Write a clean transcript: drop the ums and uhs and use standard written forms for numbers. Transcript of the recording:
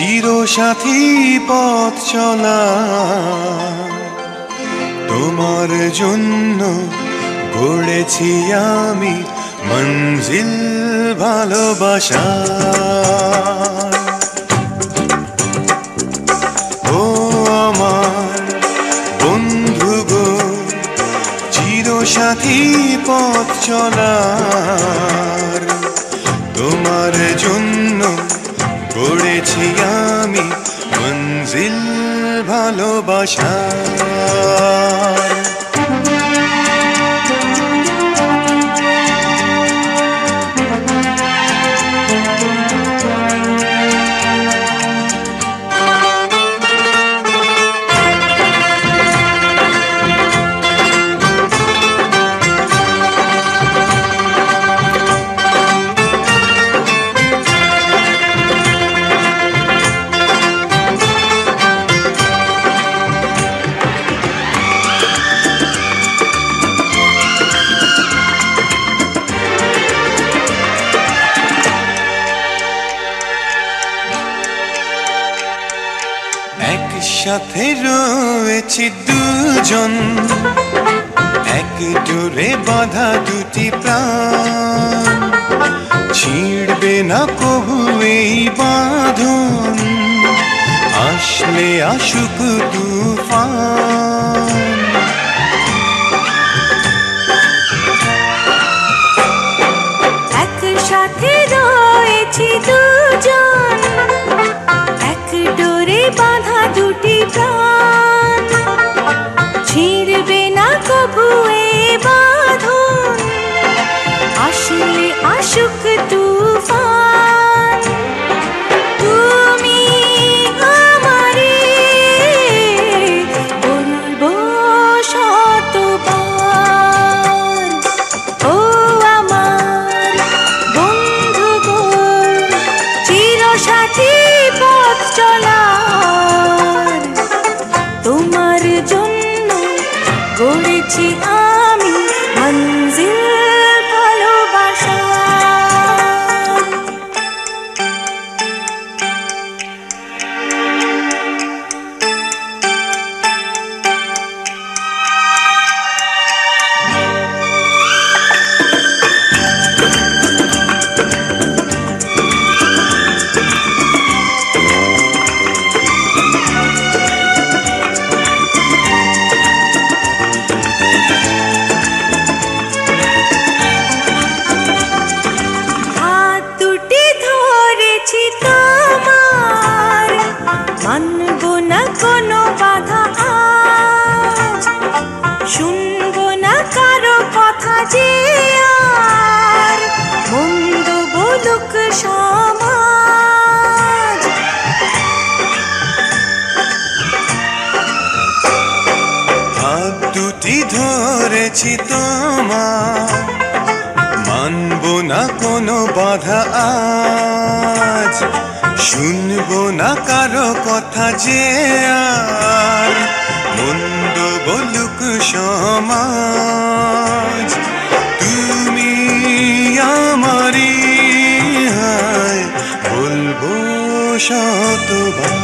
চিরসাথী পথ চলা তোমার জন্য গড়েছি আমি মঞ্জিল ভালোবাসা। ও আমার বন্ধু গো, চিরসাথী পথ চলার তোমার জন্য গড়েছি আমি মঞ্জিল ভালোবাসা। একসাথে রয়েছি দুজন, এক ডোরে বাঁধা দুটি প্রাণ, ছিঁড়বে না কবু এই বাঁধন, আসলে আসুক তুফান। একসাথে রয়েছি দুজন, এক ডোরে বাঁধা দুটি প্রাণ, ছিঁড়বে না কবু এ বাঁধন, আসলে আসুক তুফান। তুমি আমারে বলবো শতবার, ও আমার বন্ধু গো, চিরসাথী পথ চলার তোমার জন্য গড়েছি আমি মঞ্জিল ভালোবাসা। মানবো না কোনো বাধা আজ, শুনবো না কারো কথা যে আর মন্দ বলুক সমাজ। হাত দুটি ধরেছি তোমার, মানবো না কোনো বাধা আজ, শুনবো না কারো কথা যে আর মন্দ বলুক সমাজ। তুমি আমারই, হায় বলবো শতবার।